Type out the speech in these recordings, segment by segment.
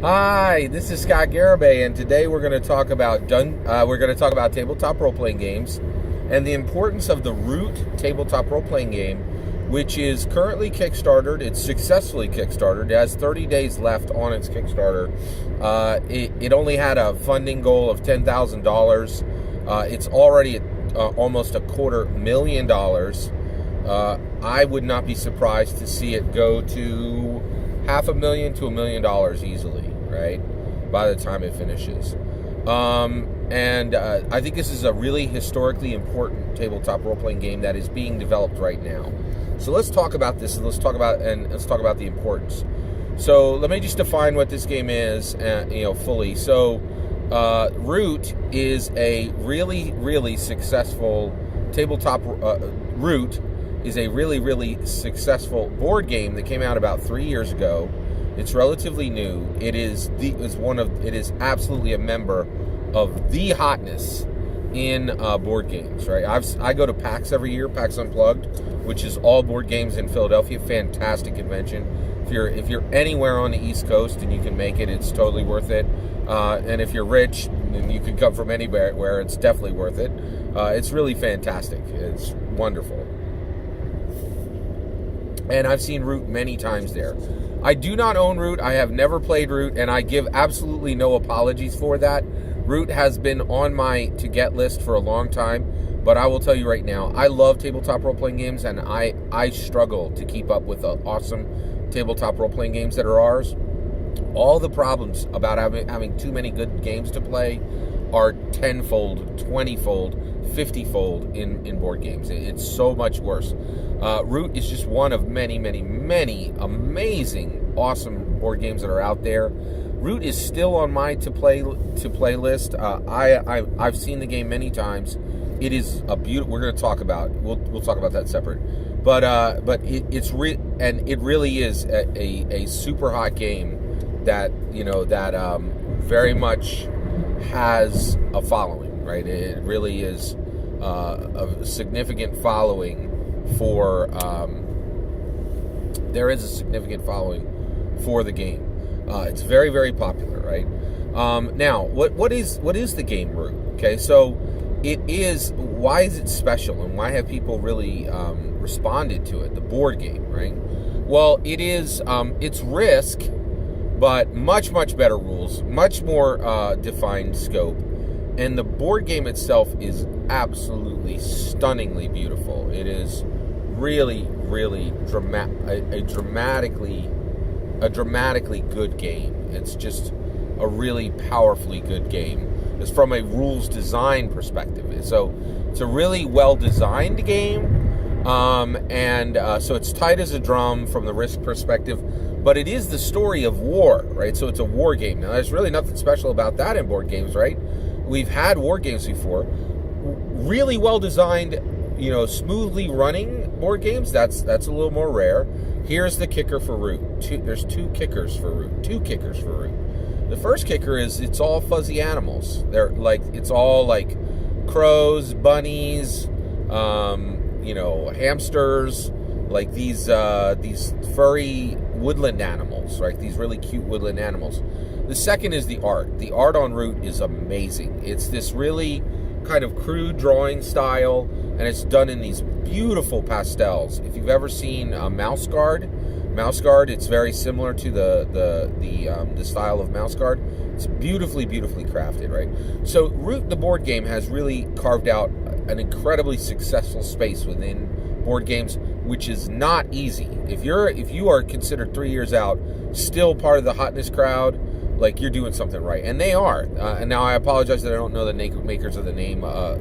Hi, this is Scott Garibay, and today we're going to talk about tabletop role-playing games and the importance of the Root tabletop role-playing game, which is currently Kickstartered. It's successfully Kickstartered. It has 30 days left on its Kickstarter. It only had a funding goal of $10,000. It's already at almost $250,000. I would not be surprised to see it go to $500,000 to $1 million easily, right, by the time it finishes. I think this is a really historically important tabletop role-playing game that is being developed right now. So let's talk about this, and let's talk about the importance. So let me just define what this game is, fully. So Root is a really successful tabletop. Root is a really successful board game that came out about 3 years ago. It's relatively new. It is absolutely a member of the hotness in board games, right? I go to PAX every year, PAX Unplugged, which is all board games in Philadelphia. Fantastic convention. If you're anywhere on the East Coast and you can make it, it's totally worth it. And if you're rich and you can come from anywhere, it's definitely worth it. It's really fantastic. It's wonderful. And I've seen Root many times there. I do not own Root. I have never played Root, and I give absolutely no apologies for that. Root has been on my to-get list for a long time, but I will tell you right now, I love tabletop role-playing games, and I struggle to keep up with the awesome tabletop role-playing games that are ours. All the problems about having too many good games to play are tenfold, 20-fold, 50-fold in board games. It's so much worse. Root is just one of many amazing, awesome board games that are out there. Root is still on my to play list. I've seen the game many times. It is a beautiful. We're going to talk about. We'll talk about that separate. But it really is a super hot game that very much has a following, right? It really is a significant following for. There is a significant following for the game. It's very popular, right? Now, what is the game Root? Okay, so it is. Why is it special, and why have people really responded to it? The board game, right? Well, it is. It's Risk, but much better rules, much more defined scope, and the board game itself is absolutely stunningly beautiful. It is really a dramatically good game. It's just a really powerfully good game. It's from a rules design perspective. So it's a really well designed game, so it's tight as a drum from the Risk perspective. But it is the story of war, right? So it's a war game. Now, there's really nothing special about that in board games, right? We've had war games before. Really well designed, smoothly running board games, that's a little more rare. Here's the kicker for Root. There's two kickers for Root. The first kicker is it's all fuzzy animals. It's all like crows, bunnies, hamsters, like these furry woodland animals, right? These really cute woodland animals. The second is the art. The art on Root is amazing. It's this really kind of crude drawing style, and it's done in these beautiful pastels. If you've ever seen Mouse Guard, it's very similar to the style of Mouse Guard. It's beautifully crafted, right? So Root, the board game, has really carved out an incredibly successful space within board games, which is not easy. If you are considered 3 years out, still part of the hotness crowd, like, you're doing something right, and they are. And now I apologize that I don't know the makers of the game of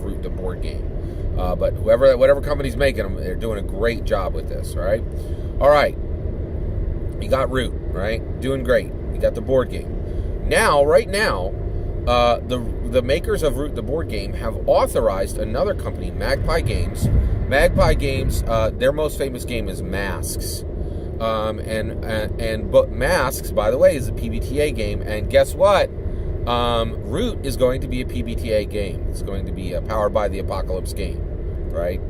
Root, the board game. But whatever company's making them, they're doing a great job with this. All right. You got Root, right? Doing great. You got the board game. Right now, the makers of Root, the board game, have authorized another company, Magpie Games. Magpie Games, their most famous game is Masks. But Masks, by the way, is a PBTA game, and guess what? Root is going to be a PBTA game. It's going to be a Powered by the Apocalypse game, right?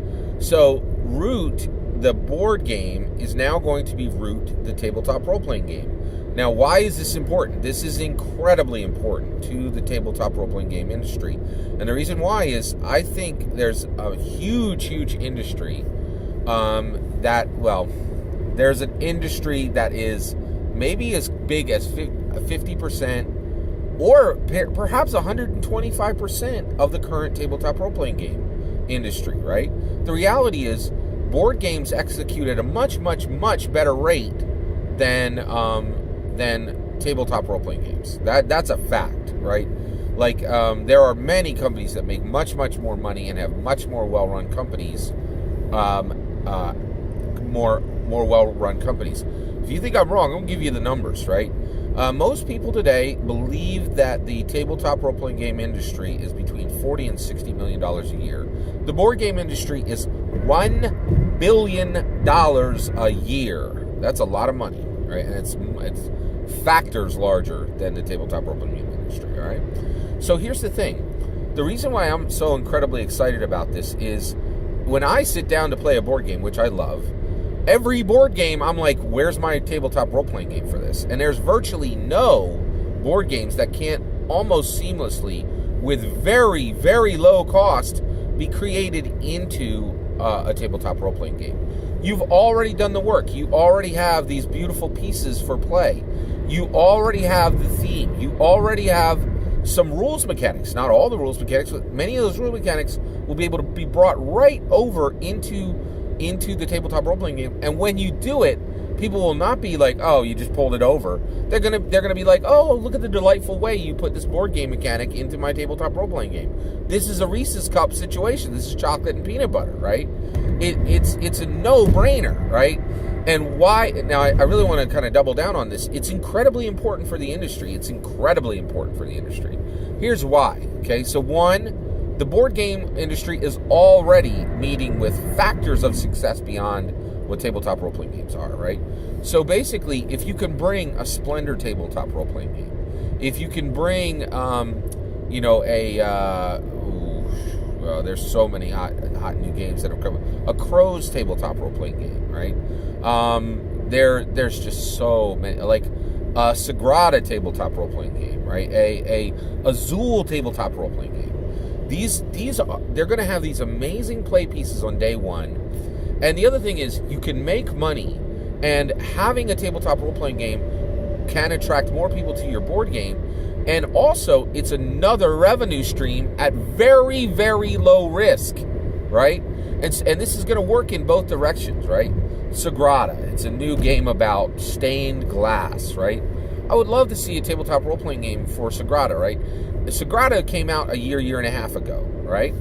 So Root, the board game, is now going to be Root, the tabletop role-playing game. Now, why is this important? This is incredibly important to the tabletop role-playing game industry. And the reason why is I think there's a huge industry there's an industry that is maybe as big as 50% or perhaps 125% of the current tabletop role-playing game industry, right? The reality is board games execute at a much better rate than tabletop role-playing games. That's a fact, right? Like, there are many companies that make much more money and have much more well-run companies, more well-run companies. If you think I'm wrong, I'm going to give you the numbers, right? Most people today believe that the tabletop role-playing game industry is between $40 and $60 million a year. The board game industry is $1 billion a year. That's a lot of money, right? And it's factors larger than the tabletop role-playing game industry, all right? So here's the thing. The reason why I'm so incredibly excited about this is when I sit down to play a board game, which I love, every board game, I'm like, where's my tabletop role-playing game for this? And there's virtually no board games that can't almost seamlessly, with very low cost, be created into a tabletop role-playing game. You've already done the work. You already have these beautiful pieces for play. You already have the theme. You already have some rules mechanics. Not all the rules mechanics, but many of those rules mechanics will be able to be brought right over into the tabletop role-playing game. And when you do it, people will not be like, oh, you just pulled it over. They're gonna be like, oh, look at the delightful way you put this board game mechanic into my tabletop role-playing game. This is a Reese's Cup situation. This is chocolate and peanut butter, right? It's a no-brainer, right? And why? Now, I really want to kind of double down on this. It's incredibly important for the industry. It's incredibly important for the industry. Here's why, okay? So one, the board game industry is already meeting with factors of success beyond what tabletop role-playing games are, right? So basically, if you can bring a Splendor tabletop role-playing game, if you can bring, there's so many hot new games that have come. A Crow's tabletop role-playing game, right? There's just so many, like a Sagrada tabletop role-playing game, right? A Azul tabletop role-playing game. They're going to have these amazing play pieces on day one. And the other thing is, you can make money, and having a tabletop role-playing game can attract more people to your board game. And also, it's another revenue stream at very low risk, right? And this is going to work in both directions, right? Sagrada, it's a new game about stained glass, right? I would love to see a tabletop role-playing game for Sagrada, right? Sagrada came out a year and a half ago, right?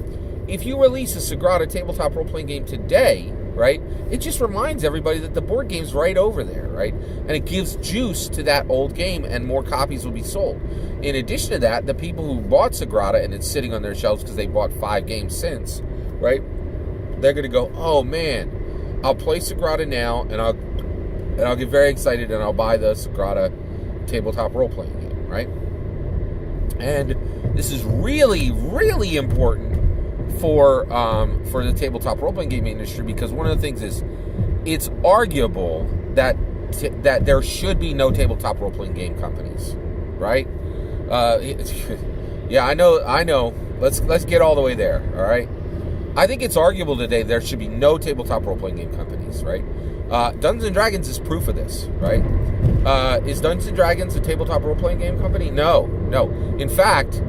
If you release a Sagrada tabletop role-playing game today, right, it just reminds everybody that the board game's right over there, right? And it gives juice to that old game, and more copies will be sold. In addition to that, the people who bought Sagrada, and it's sitting on their shelves because they bought 5 games since, right, they're going to go, oh man, I'll play Sagrada now, and I'll get very excited, and I'll buy the Sagrada tabletop role-playing game, right? And this is really important for the tabletop role-playing game industry, because one of the things is, it's arguable that there should be no tabletop role-playing game companies, right? Yeah, I know. Let's get all the way there, all right? I think it's arguable today there should be no tabletop role-playing game companies, right? Dungeons & Dragons is proof of this, right? Is Dungeons & Dragons a tabletop role-playing game company? No. In fact,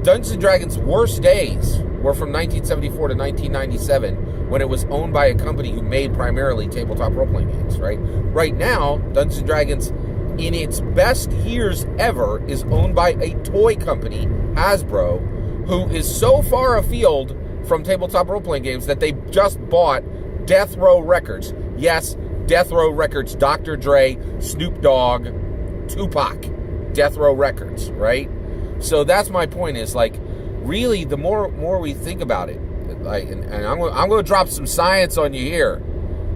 Dungeons & Dragons' worst days were from 1974 to 1997, when it was owned by a company who made primarily tabletop role-playing games, right? Right now, Dungeons & Dragons, in its best years ever, is owned by a toy company, Hasbro, who is so far afield from tabletop role-playing games that they just bought Death Row Records. Yes, Death Row Records, Dr. Dre, Snoop Dogg, Tupac, Death Row Records, right? So that's my point, is like, really, the more we think about it, like, and I'm going to drop some science on you here.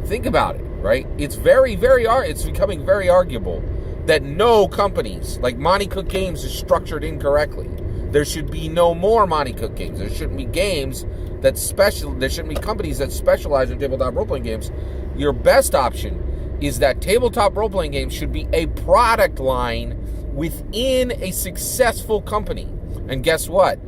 Think about it, right? It's it's becoming very arguable that no companies, like Monte Cook Games is structured incorrectly. There should be no more Monte Cook Games. There shouldn't be games there shouldn't be companies that specialize in tabletop role-playing games. Your best option is that tabletop role-playing games should be a product line within a successful company. And guess what?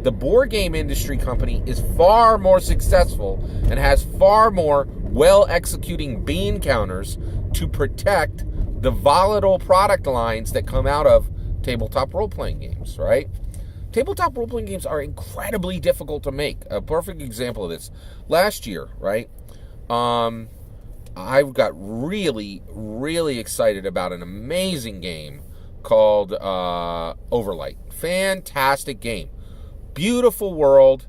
The board game industry company is far more successful and has far more well-executing bean counters to protect the volatile product lines that come out of tabletop role-playing games, right? Tabletop role-playing games are incredibly difficult to make. A perfect example of this. Last year, right, I got really, really excited about an amazing game called Overlight. Fantastic game. Beautiful world.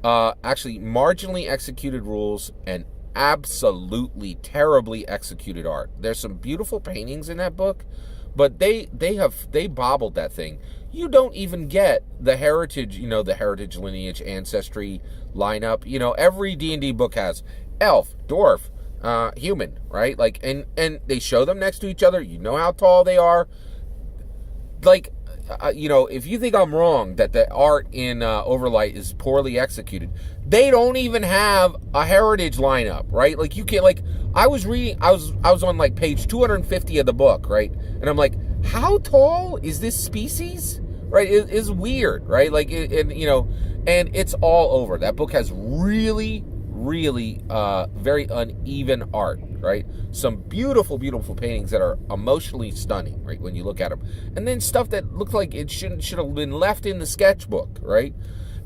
Actually, marginally executed rules and absolutely terribly executed art. There's some beautiful paintings in that book, but they bobbled that thing. You don't even get the heritage, the heritage, lineage, ancestry lineup. Every D&D book has elf, dwarf, human, right? Like, and they show them next to each other. You know how tall they are. Like, if you think I'm wrong that the art in Overlight is poorly executed, they don't even have a heritage lineup, right? Like, you can't, like, I was on like page 250 of the book, right? And I'm like, how tall is this species? Right? It is weird, right? Like, and it's all over. That book has really, really very uneven art, right? Some beautiful, beautiful paintings that are emotionally stunning, right, when you look at them. And then stuff that looked like it should have been left in the sketchbook, right?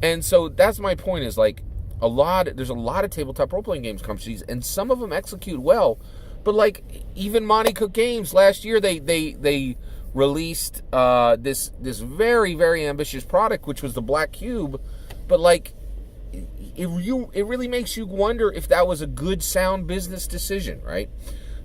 And so that's my point, is like, there's a lot of tabletop role-playing games companies, and some of them execute well, but like, even Monte Cook Games last year, they released this very, very ambitious product, which was the Black Cube, but like, it really makes you wonder if that was a good, sound business decision, right?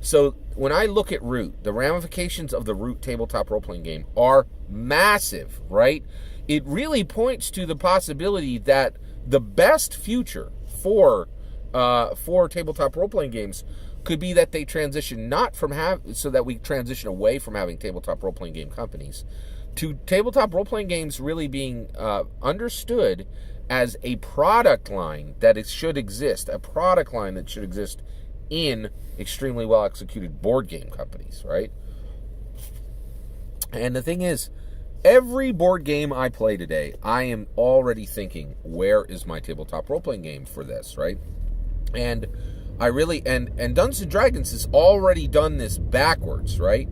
So when I look at Root, the ramifications of the Root tabletop role-playing game are massive, right? It really points to the possibility that the best future for tabletop role-playing games could be that they transition so that we transition away from having tabletop role-playing game companies to tabletop role-playing games really being understood as a product line that should exist in extremely well-executed board game companies, right? And the thing is, every board game I play today, I am already thinking, where is my tabletop role-playing game for this, right? And I really, and Dungeons & Dragons has already done this backwards, right?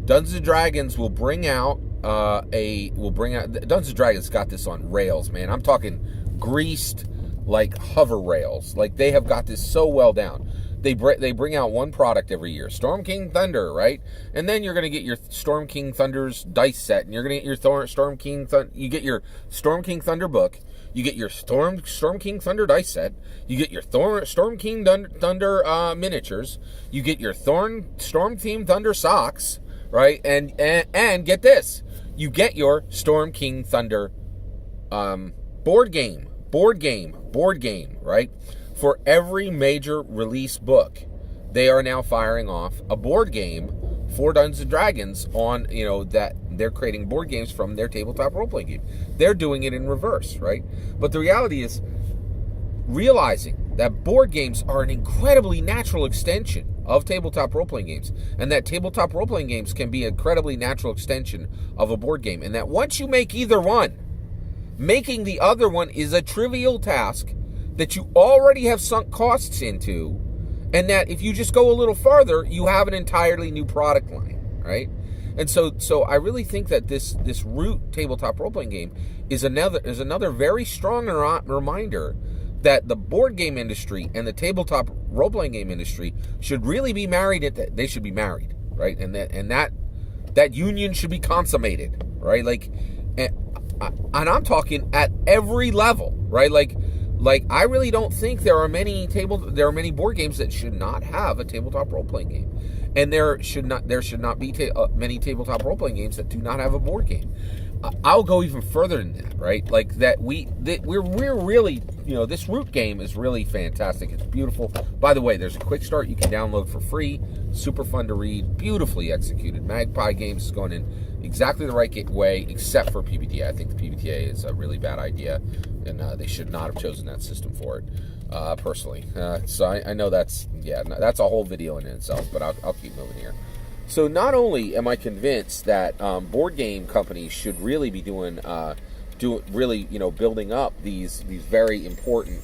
Dungeons & Dragons will bring out Dungeons & Dragons got this on rails, man. I'm talking greased, like, hover rails. Like, they have got this so well down. They bring out one product every year, Storm King Thunder, right? And then you're going to get your Storm King Thunder's dice set, and you're going to get your Storm King Thunder book. You get your Storm King Thunder dice set. You get your Storm King Thunder miniatures. You get your Storm King Thunder socks, right? And get this, you get your Storm King Thunder board game, right? For every major release book, they are now firing off a board game for Dungeons & Dragons on, that they're creating board games from their tabletop role-playing game. They're doing it in reverse, right? But the reality is, realizing that board games are an incredibly natural extension of tabletop role-playing games, and that tabletop role-playing games can be an incredibly natural extension of a board game, and that once you make either one, making the other one is a trivial task that you already have sunk costs into, and that if you just go a little farther, you have an entirely new product line, right? And so I really think that this Root tabletop role-playing game is another very strong reminder that the board game industry and the tabletop role-playing game industry should really be married. They should be married, right? And that union should be consummated, right? Like, and I'm talking at every level, right? Like, I really don't think there are many board games that should not have a tabletop role-playing game, and there should not be many tabletop role-playing games that do not have a board game. I'll go even further than that, right? Like, we're really, this Root game is really fantastic. It's beautiful. By the way, there's a quick start you can download for free. Super fun to read, beautifully executed. Magpie Games is going in exactly the right way, except for PBTA. I think the PBTA is a really bad idea, and they should not have chosen that system for it. personally. So I know that's a whole video in itself, but I'll keep moving here. So not only am I convinced that board game companies should really be building up these very important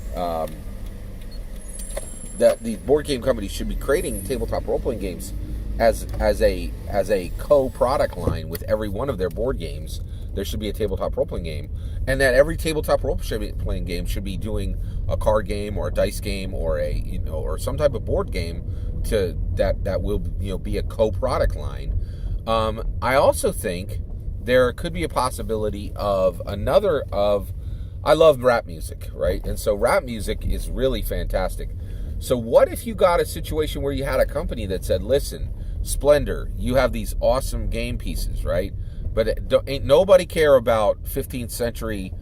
that these board game companies should be creating tabletop role playing games as a co-product line with every one of their board games. There should be a tabletop role playing game, and that every tabletop role playing game should be doing a card game or a dice game or or some type of board game that will be a co-product line. I also think there could be a possibility of I love rap music, right? And so rap music is really fantastic. So what if you got a situation where you had a company that said, listen, Splendor, you have these awesome game pieces, right? But ain't nobody care about 15th century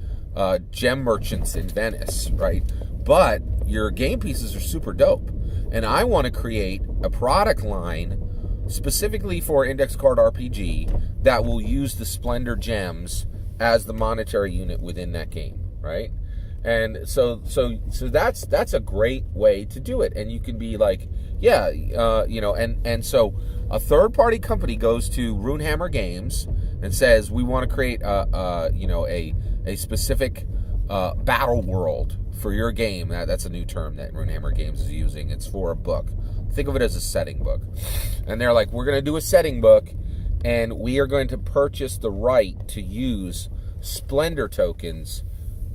gem merchants in Venice, right? But your game pieces are super dope. And I want to create a product line specifically for Index Card RPG that will use the Splendor gems as the monetary unit within that game, right? And so that's a great way to do it. And you can be like, and so a third-party company goes to Runehammer Games and says, we want to create a specific battle world for your game. That's a new term that Runehammer Games is using. It's for a book. Think of it as a setting book. And they're like, we're going to do a setting book, and we are going to purchase the right to use Splendor tokens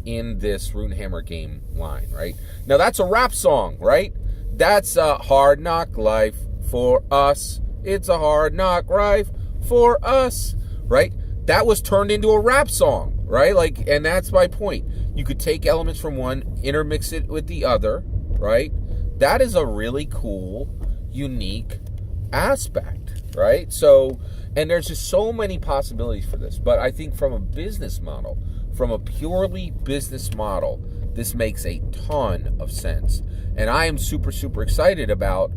in this Runehammer game line, right? Now, that's a rap song, right? That's a hard knock life for us. It's a hard knock life for us, right? That was turned into a rap song, right? Like, and that's my point. You could take elements from one, intermix it with the other, right? That is a really cool, unique aspect, right? So, and there's just so many possibilities for this. But I think from a business model, from a purely business model, this makes a ton of sense. And I am super, super excited about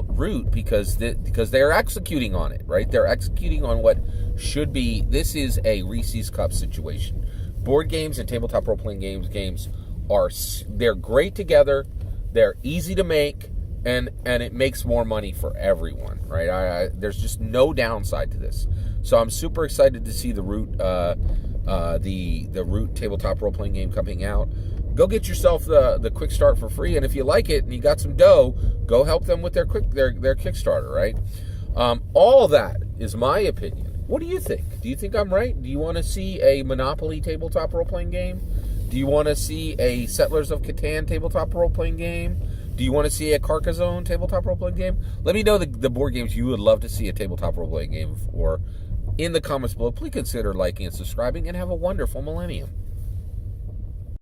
Root because they're executing on it, right? They're executing on what should be. This is a Reese's Cup situation. Board games and tabletop role-playing games they're great together. They're easy to make, and it makes more money for everyone, right? There's just no downside to this. So I'm super excited to see the Root the Root tabletop role-playing game coming out. Go get yourself the quick start for free, and if you like it and you got some dough, go help them with their Kickstarter, right? All that is my opinion. What do you think? Do you think I'm right? Do you want to see a Monopoly tabletop role-playing game? Do you want to see a Settlers of Catan tabletop role-playing game? Do you want to see a Carcassonne tabletop role-playing game? Let me know the board games you would love to see a tabletop role-playing game for in the comments below. Please consider liking and subscribing, and have a wonderful millennium.